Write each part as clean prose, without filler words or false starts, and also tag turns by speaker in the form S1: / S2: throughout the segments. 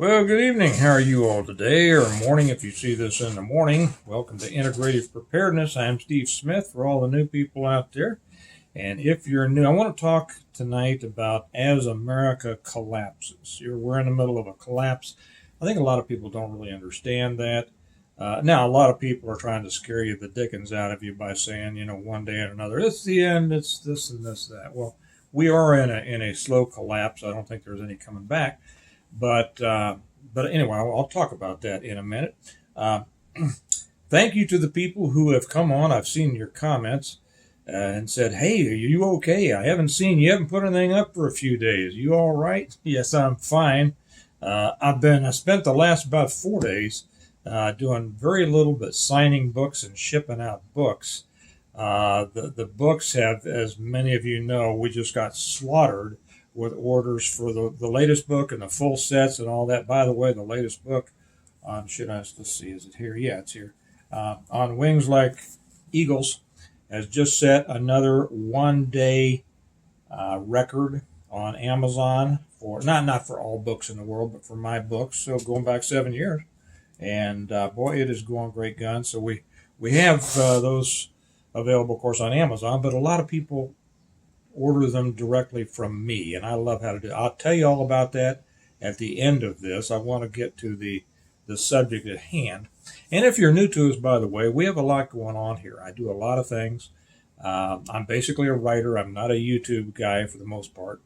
S1: Well, good evening. How are you all today, or morning if you see this in the morning? Welcome to Integrative Preparedness. I'm Steve Smith for all the new people out there. And if you're new, I want to talk tonight about as America collapses. We're in the middle of a collapse. I think a lot of people don't really understand that. Now, a lot of people are trying to scare you the dickens out of you by saying, one day and another, it's the end, it's this and this, that. Well, we are in a slow collapse. I don't think there's any coming back. But anyway, I'll talk about that in a minute. Thank you to the people who have come on. I've seen your comments and said, "Hey, are you okay? I haven't seen you. Haven't put anything up for a few days. You all right?" Yes, I'm fine. I spent the last about 4 days doing very little but signing books and shipping out books. The books have, as many of you know, we just got slaughtered with orders for the latest book and the full sets and all that. By the way, the latest book on, let's see, is it here? Yeah, it's here. On Wings Like Eagles has just set another 1 day record on Amazon for, not for all books in the world, but for my books. So going back 7 years. And boy, it is going great guns. So we have those available, of course, on Amazon, but a lot of people order them directly from me, and I love how to do it. I'll tell you all about that at the end of this. I want to get to the subject at hand. And if you're new to us, by the way, we have a lot going on here. I do a lot of things. I'm basically a writer. I'm not a YouTube guy for the most part.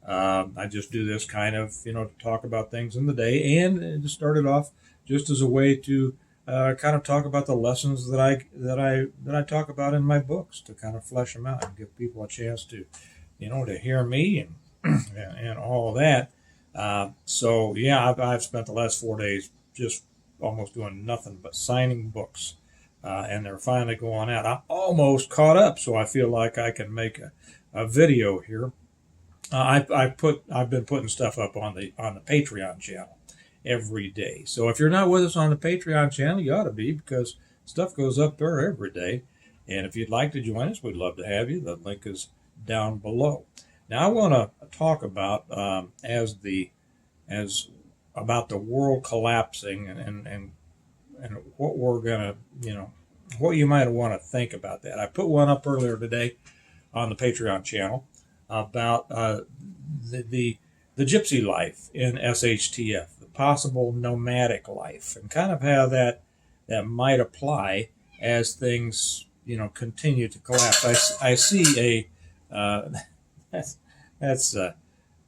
S1: I just do this kind of, to talk about things in the day, and to start it off just as a way to kind of talk about the lessons that I talk about in my books, to kind of flesh them out and give people a chance to, to hear me and all of that. So yeah, I've spent the last 4 days just almost doing nothing but signing books, and they're finally going out. I'm almost caught up, so I feel like I can make a video here. I've been putting stuff up on the Patreon channel every day. So if you're not with us on the Patreon channel, you ought to be, because stuff goes up there every day. And if you'd like to join us, we'd love to have you. The link is down below. Now I want to talk about about the world collapsing and what we're gonna, what you might want to think about that. I put one up earlier today on the Patreon channel about the gypsy life in SHTF, possible nomadic life, and kind of how that might apply as things continue to collapse. I see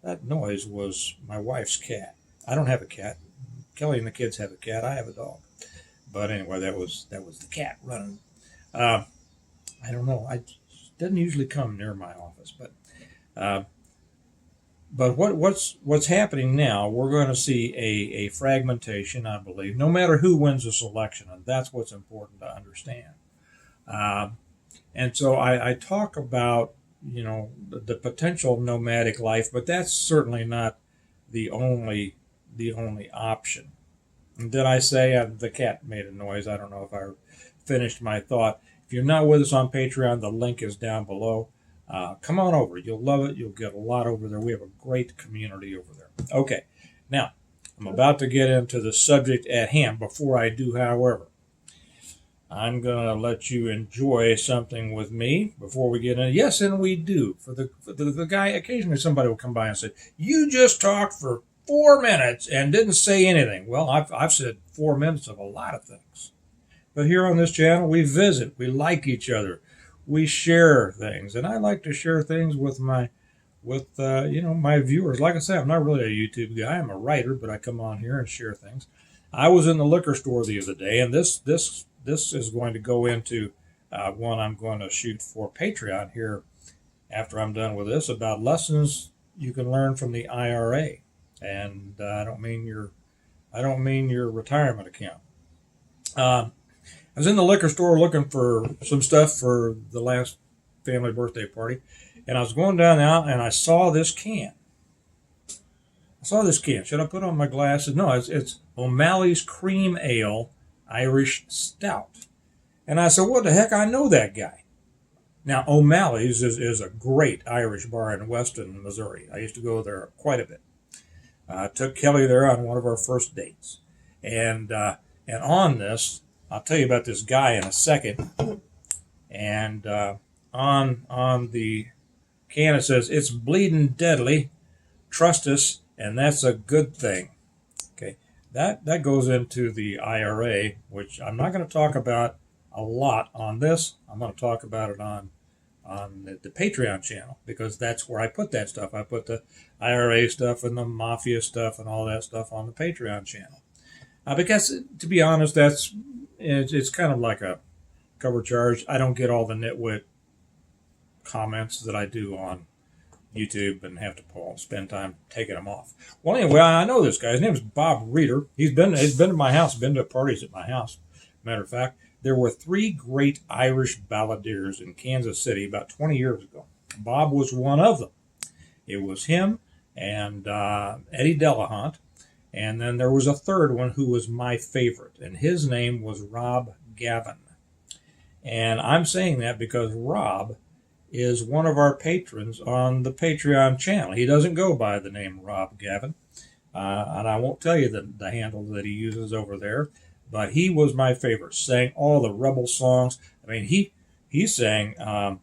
S1: that noise was my wife's cat. I don't have a cat. Kelly and the kids have a cat. I have a dog. But anyway, that was the cat running. I don't know. It doesn't usually come near my office, but what's happening now, we're going to see a fragmentation, I believe, no matter who wins this election, and that's what's important to understand. And so I talk about, the potential nomadic life, but that's certainly not the only option. And did I say the cat made a noise? I don't know if I finished my thought. If you're not with us on Patreon, the link is down below. Come on over. You'll love it. You'll get a lot over there. We have a great community over there. Okay. Now, I'm about to get into the subject at hand. Before I do, however, I'm going to let you enjoy something with me before we get in. Yes, and we do. For the guy, occasionally somebody will come by and say, "You just talked for 4 minutes and didn't say anything." Well, I've said 4 minutes of a lot of things. But here on this channel, we visit. We like each other. We share things, and I like to share things with my viewers. Like I said, I'm not really a YouTube guy. I'm a writer, but I come on here and share things. I was in the liquor store the other day, and this is going to go into one I'm going to shoot for Patreon here after I'm done with this, about lessons you can learn from the IRA, and I don't mean your retirement account. I was in the liquor store looking for some stuff for the last family birthday party, and I was going down now, and I saw this can. Should I put on my glasses? No, it's O'Malley's Cream Ale Irish Stout. And I said, what the heck? I know that guy. Now, O'Malley's is a great Irish bar in Weston, Missouri. I used to go there quite a bit. Took Kelly there on one of our first dates. And on this, I'll tell you about this guy in a second. And on the can it says, "It's bleeding deadly. Trust us, and that's a good thing." Okay, that goes into the IRA, which I'm not going to talk about a lot on this. I'm going to talk about it on the Patreon channel, because that's where I put that stuff. I put the IRA stuff and the mafia stuff and all that stuff on the Patreon channel. Because, to be honest, it's kind of like a cover charge. I don't get all the nitwit comments that I do on YouTube and have to spend time taking them off. Well, anyway, I know this guy. His name is Bob Reeder. He's been to my house, been to parties at my house. Matter of fact, there were 3 great Irish balladeers in Kansas City about 20 years ago. Bob was one of them. It was him and Eddie Delahunt. And then there was a third one who was my favorite, and his name was Rob Gavin. And I'm saying that because Rob is one of our patrons on the Patreon channel. He doesn't go by the name Rob Gavin, and I won't tell you the handle that he uses over there, but he was my favorite. Sang all the Rebel songs. I mean, he sang.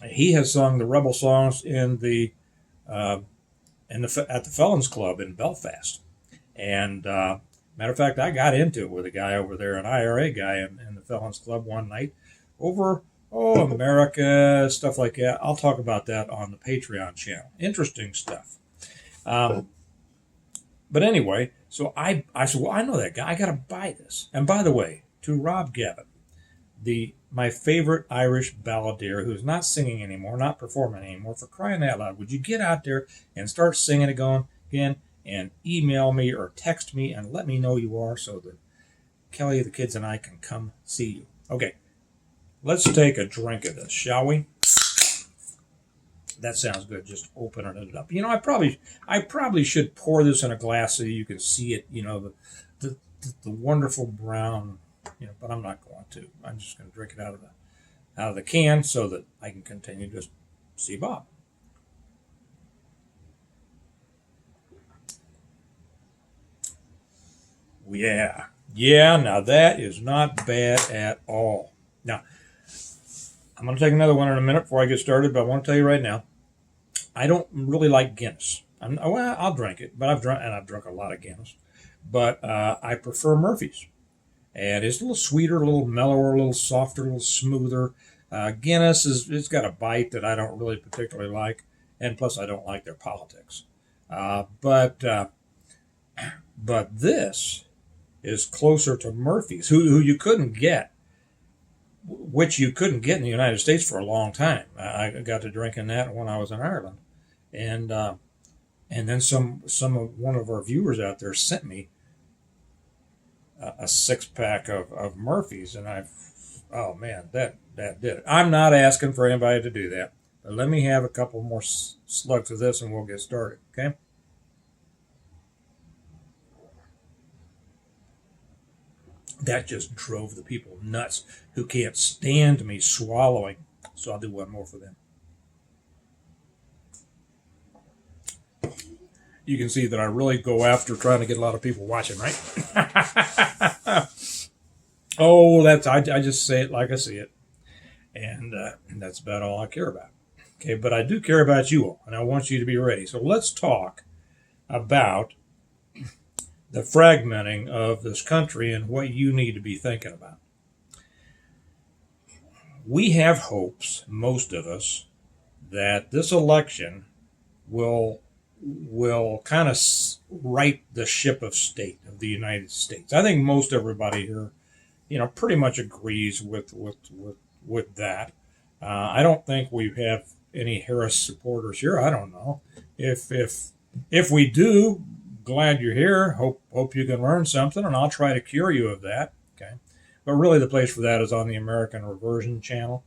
S1: He has sung the Rebel songs at the Felons Club in Belfast. And matter of fact, I got into it with a guy over there, an IRA guy in the Felons Club one night over, America, stuff like that. I'll talk about that on the Patreon channel. Interesting stuff. But anyway, so I said, well, I know that guy. I got to buy this. And by the way, to Rob Gavin, my favorite Irish balladeer, who's not singing anymore, not performing anymore, for crying out loud, would you get out there and start singing again? And email me or text me and let me know you are, so that Kelly, the kids, and I can come see you. Okay, let's take a drink of this, shall we? That sounds good, just opening it up. I probably should pour this in a glass so you can see it, the wonderful brown, but I'm not going to. I'm just going to drink it out of the can so that I can continue to see Bob. Yeah, now that is not bad at all. Now, I'm going to take another one in a minute before I get started, but I want to tell you right now, I don't really like Guinness. I'll drink it, but I've drunk a lot of Guinness, but I prefer Murphy's. And it's a little sweeter, a little mellower, a little softer, a little smoother. Guinness it's got a bite that I don't really particularly like, and plus I don't like their politics. But this is closer to Murphy's, who you couldn't get, which you couldn't get in the United States for a long time. I got to drinking that when I was in Ireland, and then one of our viewers out there sent me a 6-pack of Murphy's, and oh man, that did it. I'm not asking for anybody to do that, but let me have a couple more slugs of this, and we'll get started. Okay. That just drove the people nuts who can't stand me swallowing. So I'll do one more for them. You can see that I really go after trying to get a lot of people watching, right? I just say it like I see it. And that's about all I care about. Okay, but I do care about you all, and I want you to be ready. So let's talk about the fragmenting of this country and what you need to be thinking about. We have hopes, most of us, that this election will kind of right the ship of state of the United States. I think most everybody here, pretty much agrees with that. I don't think we have any Harris supporters here. I don't know if we do. Glad you're here. Hope you can learn something, and I'll try to cure you of that. Okay, but really the place for that is on the American Reversion channel.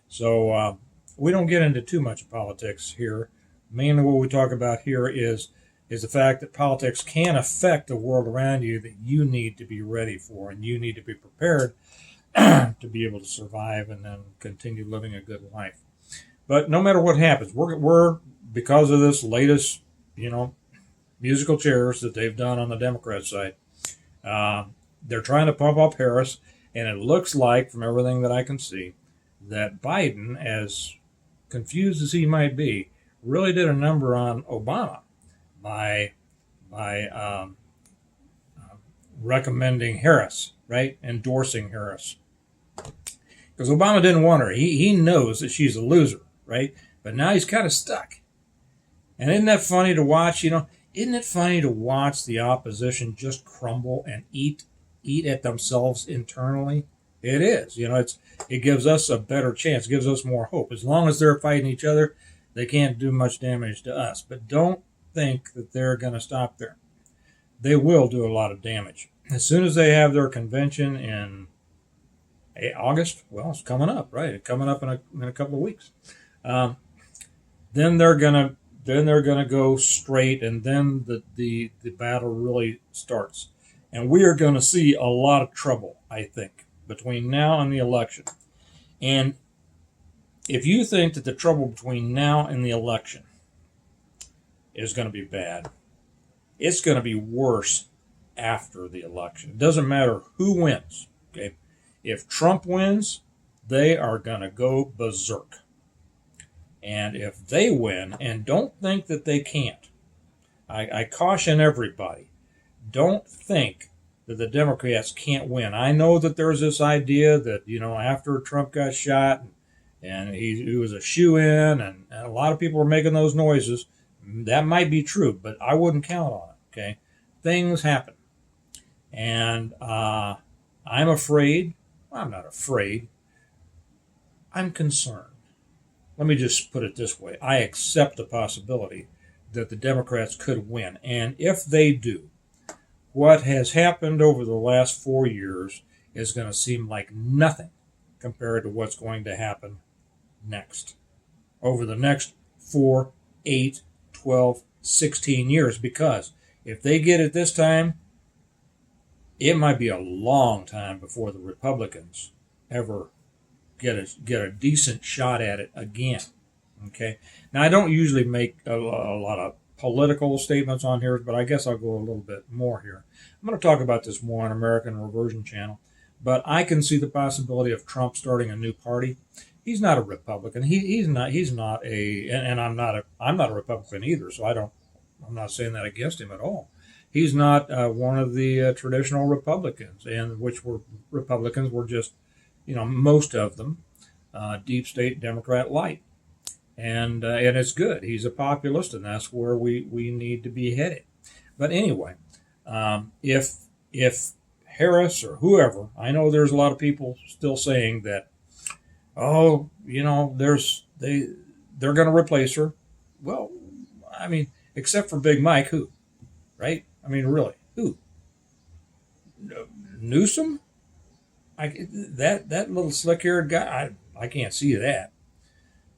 S1: So we don't get into too much politics here. Mainly what we talk about here is the fact that politics can affect the world around you that you need to be ready for, and you need to be prepared to be able to survive and then continue living a good life. But no matter what happens, we're because of this latest, musical chairs that they've done on the Democrat side. They're trying to pump up Harris, and it looks like, from everything that I can see, that Biden, as confused as he might be, really did a number on Obama by recommending Harris, right? Endorsing Harris. Because Obama didn't want her. He knows that she's a loser, right? But now he's kind of stuck. And isn't that funny to watch? Isn't it funny to watch the opposition just crumble and eat at themselves internally? It is. It gives us a better chance. It gives us more hope. As long as they're fighting each other, they can't do much damage to us. But don't think that they're going to stop there. They will do a lot of damage. As soon as they have their convention in August, well, it's coming up, right? It's coming up in a couple of weeks. Then they're gonna go straight, and then the battle really starts. And we are going to see a lot of trouble, I think, between now and the election. And if you think that the trouble between now and the election is going to be bad, it's going to be worse after the election. It doesn't matter who wins. Okay, if Trump wins, they are going to go berserk. And if they win, and don't think that they can't, I caution everybody, don't think that the Democrats can't win. I know that there's this idea that, after Trump got shot and he was a shoo-in, and a lot of people are making those noises, that might be true, but I wouldn't count on it, okay? Things happen. And I'm afraid. Well, I'm not afraid. I'm concerned. Let me just put it this way. I accept the possibility that the Democrats could win. And if they do, what has happened over the last 4 years is going to seem like nothing compared to what's going to happen next. Over the next 4, 8, 12, 16 years. Because if they get it this time, it might be a long time before the Republicans ever get a decent shot at it again. Okay. Now, I don't usually make a lot of political statements on here, but I guess I'll go a little bit more here. I'm going to talk about this more on American Reversion Channel, but I can see the possibility of Trump starting a new party. He's not a Republican. He's not a, and I'm not a Republican either. So I'm not saying that against him at all. He's not one of the traditional Republicans, and which were Republicans were just, most of them, deep state Democrat light. And it's good. He's a populist, and that's where we need to be headed. But anyway, if Harris or whoever, I know there's a lot of people still saying that, they're going to replace her. Well, I mean, except for Big Mike, who, right? I mean, really, who? Newsom? That little slick-haired guy, I can't see that.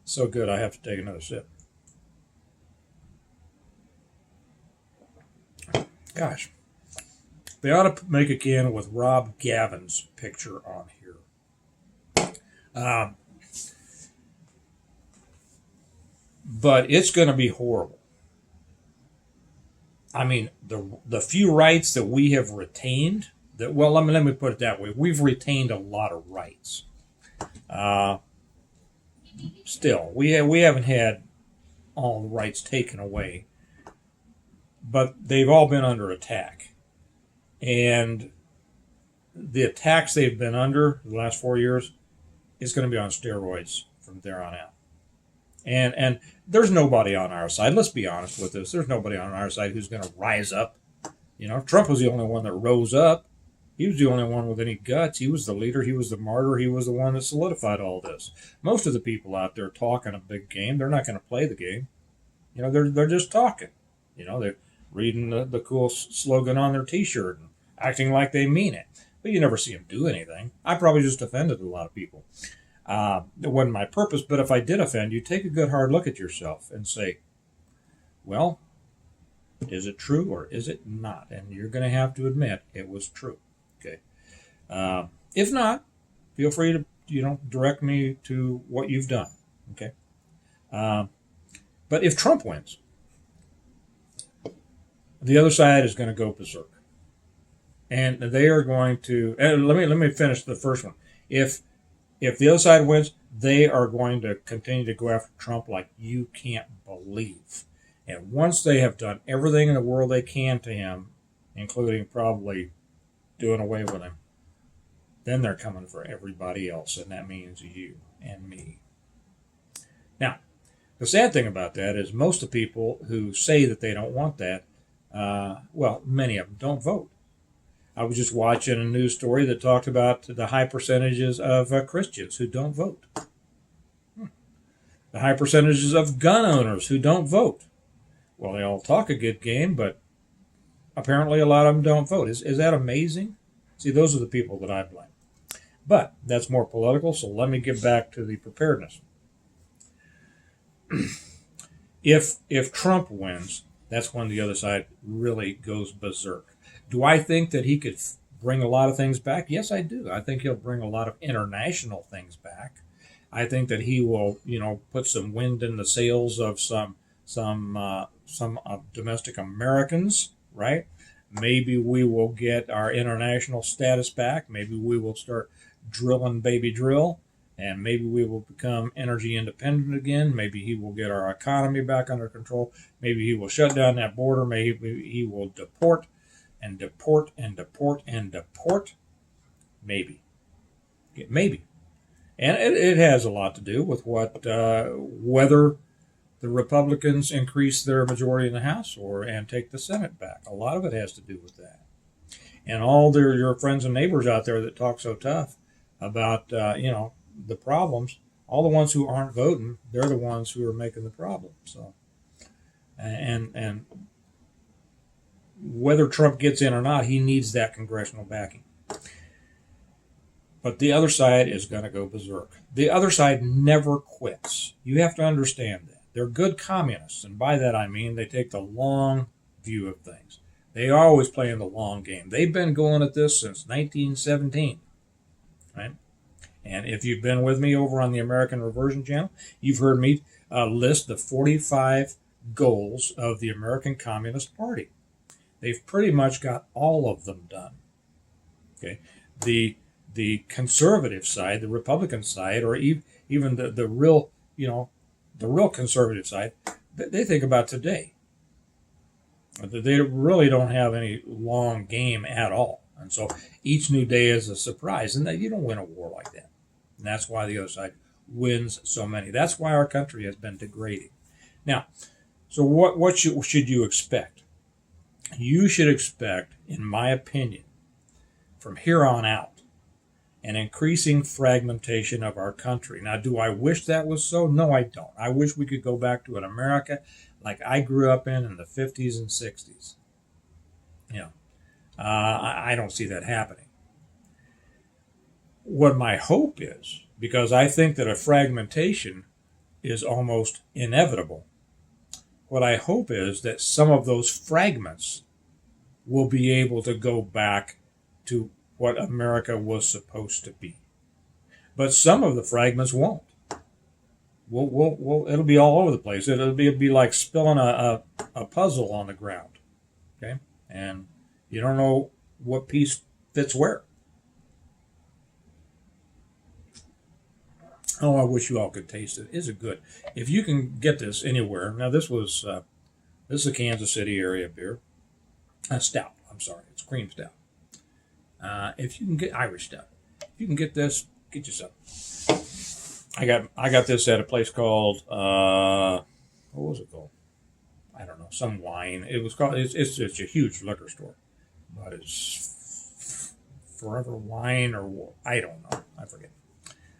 S1: So good, I have to take another sip. Gosh, they ought to make a can with Rob Gavin's picture on here. But it's going to be horrible. I mean, the few rights that we have retained. Let me put it that way. We've retained a lot of rights. Still, we haven't had all the rights taken away, but they've all been under attack. And the attacks they've been under the last 4 years is going to be on steroids from there on out. And there's nobody on our side. Let's be honest with this. There's nobody on our side who's going to rise up. Trump was the only one that rose up. He was the only one with any guts. He was the leader. He was the martyr. He was the one that solidified all this. Most of the people out there talking a big game, they're not going to play the game. They're just talking. They're reading the cool slogan on their T-shirt and acting like they mean it. But you never see them do anything. I probably just offended a lot of people. It wasn't my purpose, but if I did offend you, take a good hard look at yourself and say, well, is it true or is it not? And you're going to have to admit it was true. Okay. If not, feel free to direct me to what you've done. Okay. But if Trump wins, the other side is going to go berserk. And they are going to, and let me finish the first one. If the other side wins, they are going to continue to go after Trump like you can't believe. And once they have done everything in the world they can to him, including probably doing away with him, then they're coming for everybody else, and that means you and me. Now, the sad thing about that is most of the people who say that they don't want that, well, many of them don't vote. I was just watching a news story that talked about the high percentages of Christians who don't vote. The high percentages of gun owners who don't vote. Well, they all talk a good game, but apparently a lot of them don't vote. Is that amazing? See, those are the people that I blame. But that's more political, so let me get back to the preparedness. If Trump wins, that's when the other side really goes berserk. Do I think that he could bring a lot of things back? Yes, I do. I think he'll bring a lot of international things back. I think that he will, put some wind in the sails of some domestic Americans, right? Maybe we will get our international status back. Maybe we will start drilling baby drill, and maybe we will become energy independent again. Maybe he will get our economy back under control. Maybe he will shut down that border. Maybe he will deport and deport and deport and deport. Maybe. And it has a lot to do with whether the Republicans increase their majority in the House and take the Senate back. A lot of it has to do with that. And all your friends and neighbors out there that talk so tough about the problems, all the ones who aren't voting, they're the ones who are making the problem. So, and whether Trump gets in or not, he needs that congressional backing. But the other side is going to go berserk. The other side never quits. You have to understand that. They're good communists, and by that I mean they take the long view of things. They are always playing the long game. They've been going at this since 1917, right? And if you've been with me over on the American Reversion channel, you've heard me list the 45 goals of the American Communist Party. They've pretty much got all of them done. Okay, the conservative side, the Republican side, or even the real conservative side, they think about today. They really don't have any long game at all. And so each new day is a surprise. And you don't win a war like that. And that's why the other side wins so many. That's why our country has been degrading. Now, so what should you expect? You should expect, in my opinion, from here on out, an increasing fragmentation of our country. Now, do I wish that was so? No, I don't. I wish we could go back to an America like I grew up in the 50s and 60s. I don't see that happening. What my hope is, because I think that a fragmentation is almost inevitable, what I hope is that some of those fragments will be able to go back to what America was supposed to be. But some of the fragments won't. It'll be all over the place. It'll be like spilling a puzzle on the ground. Okay? And you don't know what piece fits where. Oh, I wish you all could taste it. Is it good? If you can get this anywhere. Now, this is a Kansas City area beer. Stout. I'm sorry. It's cream stout. If you can get Irish stout. If you can get this, get you some. I got this at a place called what was it called? I don't know, some wine. It was called. It's a huge liquor store, but it's Forever Wine or I don't know. I forget.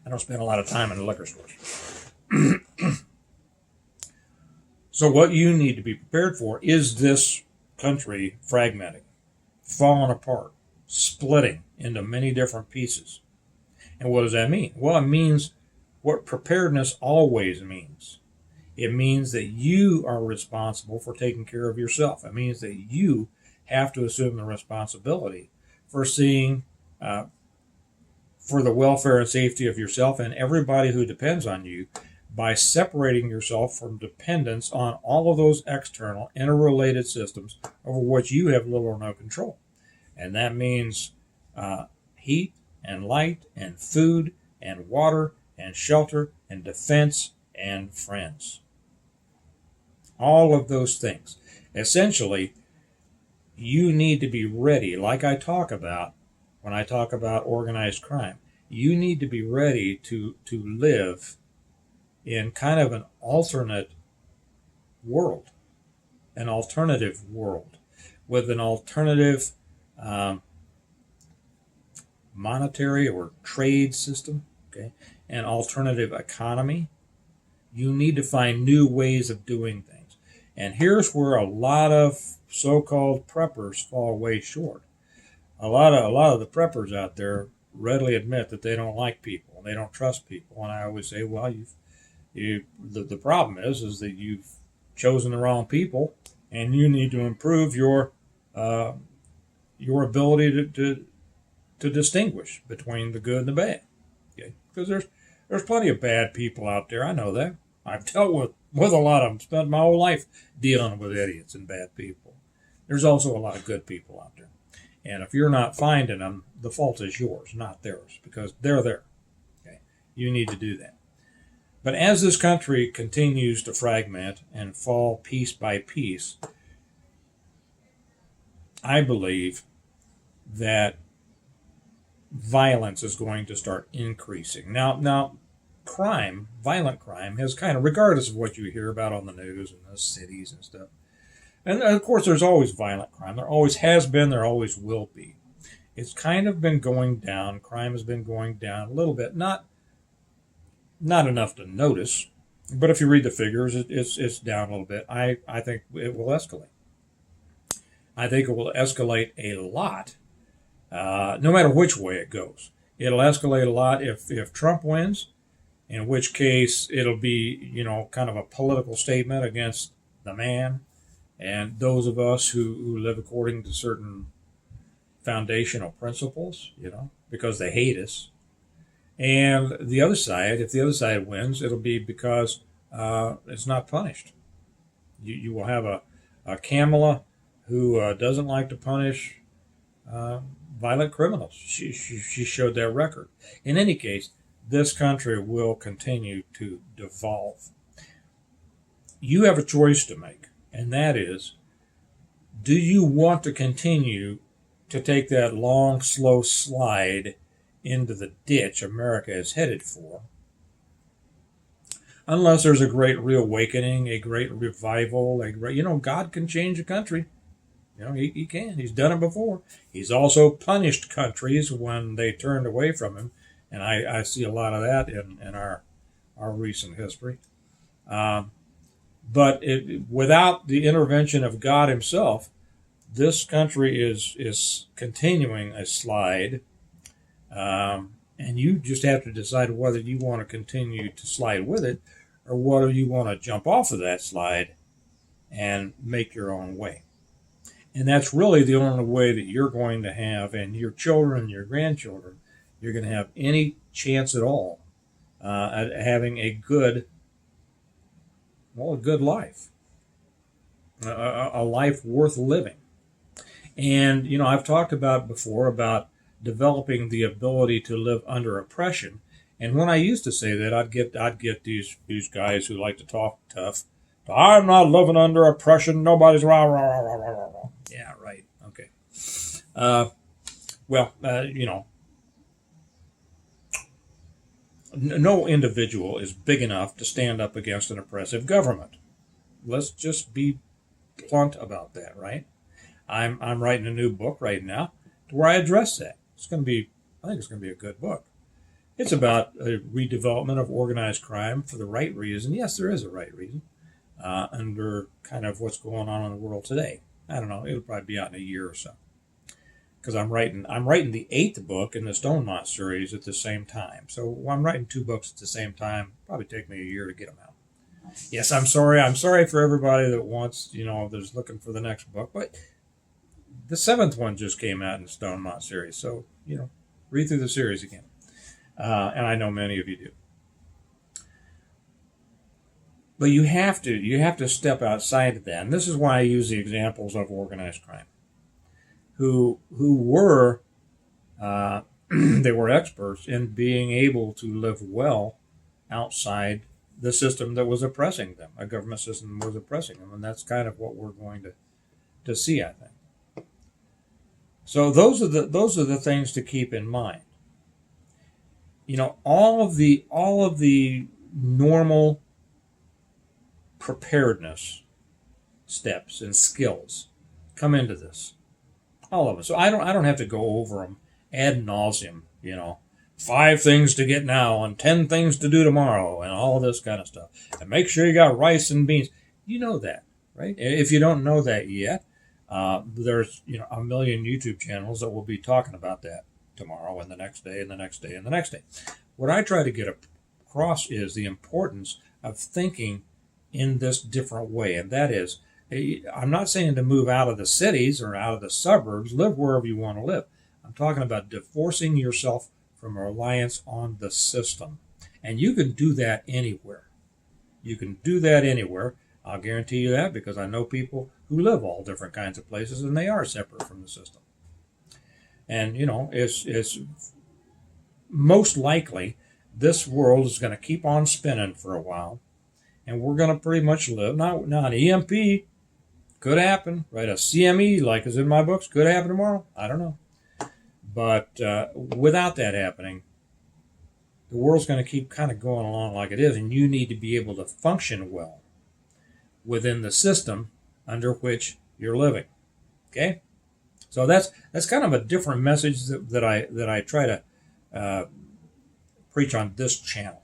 S1: I don't spend a lot of time in the liquor stores. So what you need to be prepared for is this country fragmenting, falling apart, splitting into many different pieces. And what does that mean? Well, it means what preparedness always means. It means that you are responsible for taking care of yourself. It means that you have to assume the responsibility for seeing for the welfare and safety of yourself and everybody who depends on you, by separating yourself from dependence on all of those external, interrelated systems over which you have little or no control. And that means heat and light and food and water and shelter and defense and friends. All of those things. Essentially, you need to be ready, like I talk about when I talk about organized crime. You need to be ready to live in kind of an alternate world, an alternative world with an alternative monetary or trade system, okay, an alternative economy. You need to find new ways of doing things. And here's where a lot of so-called preppers fall way short. A lot of the preppers out there readily admit that they don't like people and they don't trust people. And I always say, well, the problem is that you've chosen the wrong people, and you need to improve your ability to distinguish between the good and the bad. Okay? Because there's plenty of bad people out there. I know that. I've dealt with a lot of them. Spent my whole life dealing with idiots and bad people. There's also a lot of good people out there. And if you're not finding them, the fault is yours, not theirs, because they're there. Okay? You need to do that. But as this country continues to fragment and fall piece by piece, I believe that violence is going to start increasing. Now, crime, violent crime, has kind of, regardless of what you hear about on the news and the cities and stuff, and of course there's always violent crime. There always has been, there always will be. It's kind of been going down. Crime has been going down a little bit, not enough to notice, but if you read the figures, it's down a little bit. I think it will escalate. I think it will escalate a lot, no matter which way it goes. It'll escalate a lot if Trump wins, in which case it'll be, kind of a political statement against the man and those of us who live according to certain foundational principles, because they hate us. And the other side, if the other side wins, it'll be because it's not punished. You will have a Kamala who doesn't like to punish violent criminals. She showed that record. In any case, this country will continue to devolve. You have a choice to make, and that is, do you want to continue to take that long, slow slide into the ditch America is headed for, unless there's a great reawakening, a great revival, God can change a country. He can. He's done it before. He's also punished countries when they turned away from him, and I see a lot of that in our recent history. But without the intervention of God himself, this country is continuing a slide. And you just have to decide whether you want to continue to slide with it or whether you want to jump off of that slide and make your own way. And that's really the only way that you're going to have, and your children, your grandchildren, you're going to have any chance at all at having a good life, a life worth living. And, I've talked about before about developing the ability to live under oppression. And when I used to say that, I'd get these guys who like to talk tough. I'm not living under oppression. Nobody's rah, rah, rah, rah, rah, rah. Yeah, right. Okay. No individual is big enough to stand up against an oppressive government. Let's just be blunt about that, right? I'm writing a new book right now where I address that. I think it's going to be a good book. It's about a redevelopment of organized crime for the right reason. Yes, there is a right reason under kind of what's going on in the world today. I don't know. It'll probably be out in a year or so. Because I'm writing the 8th book in the Stonemont series at the same time. So I'm writing 2 books at the same time. Probably take me a year to get them out. Yes, I'm sorry. I'm sorry for everybody that wants, that's looking for the next book. But the 7th one just came out in the Stonemont series. So, read through the series again. And I know many of you do. But you have to step outside of that. And this is why I use the examples of organized crime, who were they were experts in being able to live well outside the system that was oppressing them. A government system was oppressing them, and that's kind of what we're going to see, I think. So those are the things to keep in mind. You know, all of the normal preparedness steps and skills come into this. All of them. So I don't have to go over them ad nauseum, you know. 5 things to get now and 10 things to do tomorrow and all this kind of stuff. And make sure you got rice and beans. You know that, right? If you don't know that yet, there's a million YouTube channels that will be talking about that tomorrow and the next day and the next day and the next day. What I try to get across is the importance of thinking in this different way, and that is, I'm not saying to move out of the cities or out of the suburbs. Live wherever you want to live. I'm talking about divorcing yourself from a reliance on the system. And you can do that anywhere. You can do that anywhere. I'll guarantee you that, because I know people who live all different kinds of places and they are separate from the system. And, it's most likely this world is going to keep on spinning for a while, and we're going to pretty much live. Now an EMP could happen, right? A CME, like is in my books, could happen tomorrow. I don't know. But without that happening, the world's going to keep kind of going along like it is, and you need to be able to function well within the system under which you're living. Okay, so that's kind of a different message that I try to preach on this channel.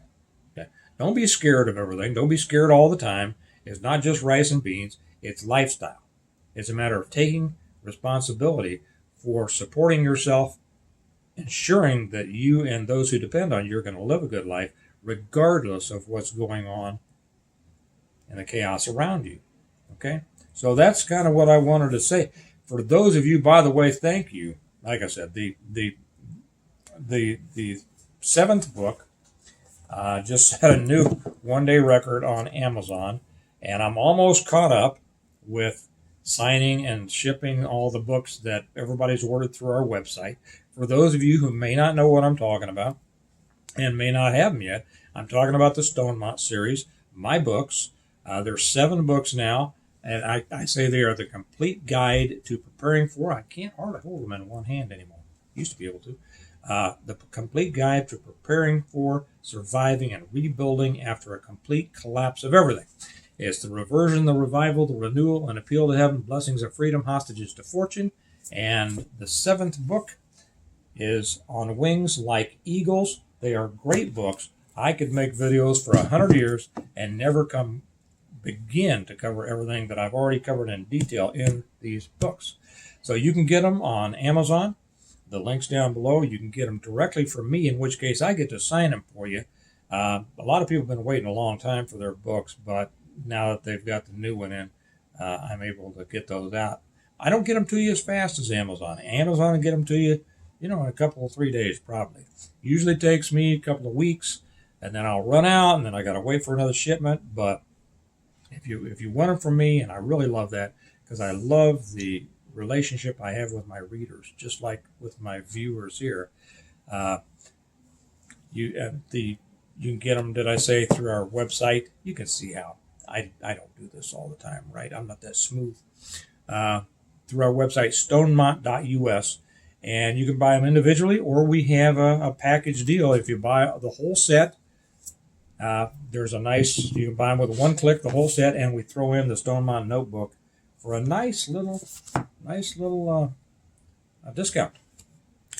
S1: Okay? Don't be scared of everything. Don't be scared all the time. It's not just rice and beans. It's lifestyle. It's a matter of taking responsibility for supporting yourself, ensuring that you and those who depend on you are going to live a good life, regardless of what's going on in the chaos around you. Okay? So that's kind of what I wanted to say. For those of you, by the way, thank you. Like I said, the 7th book just set a new one-day record on Amazon, and I'm almost caught up with signing and shipping all the books that everybody's ordered through our website. For those of you who may not know what I'm talking about and may not have them yet, I'm talking about the Stonemont series, my books. There's 7 books now, and I say they are the complete guide to preparing for, I can't hardly hold them in one hand anymore. Used to be able to. The complete guide to preparing for, surviving, and rebuilding after a complete collapse of everything. It's the reversion, the revival, the renewal, and appeal to heaven, blessings of freedom, hostages to fortune. And the 7th book is On Wings Like Eagles. They are great books. I could make videos for 100 years and never begin to cover everything that I've already covered in detail in these books. So you can get them on Amazon. The link's down below. You can get them directly from me, in which case I get to sign them for you. A lot of people have been waiting a long time for their books, but now that they've got the new one in, I'm able to get those out. I don't get them to you as fast as Amazon. Amazon will get them to you, in a couple of 3 days probably. Usually takes me a couple of weeks, and then I'll run out, and then I got to wait for another shipment. But if you want them from me, and I really love that, because I love the relationship I have with my readers, just like with my viewers here. You can get them, did I say, through our website. You can see how I don't do this all the time, right? I'm not that smooth. Through our website, stonemont.us, and you can buy them individually, or we have a package deal. If you buy the whole set, there's a nice, you can buy them with one click, the whole set, and we throw in the Stonemont notebook for a nice little discount.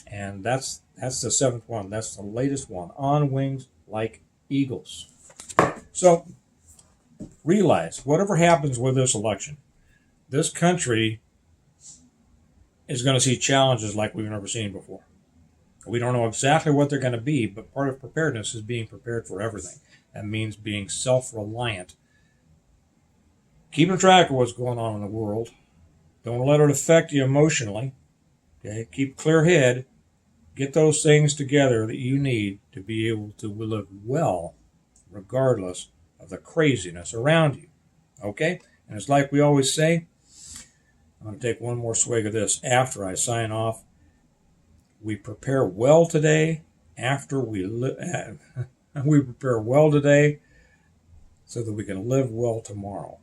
S1: And that's the 7th one. That's the latest one, On Wings Like Eagles. So realize, whatever happens with this election, this country is going to see challenges like we've never seen before. We don't know exactly what they're going to be, but part of preparedness is being prepared for everything. That means being self-reliant, keeping track of what's going on in the world. Don't let it affect you emotionally. Okay, keep a clear head. Get those things together that you need to be able to live well, regardless of the craziness around you. Okay? And it's like we always say, I'm going to take one more swig of this after I sign off. We prepare well today after we we prepare well today so that we can live well tomorrow.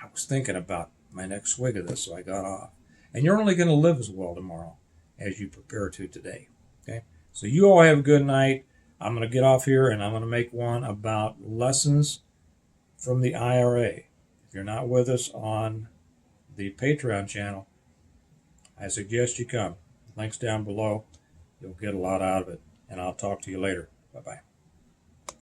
S1: I was thinking about my next swig of this, so I got off. And you're only going to live as well tomorrow as you prepare to today. Okay? So you all have a good night. I'm going to get off here and I'm going to make one about lessons from the IRA. If you're not with us on the Patreon channel, I suggest you come. Links down below. You'll get a lot out of it. And I'll talk to you later. Bye-bye.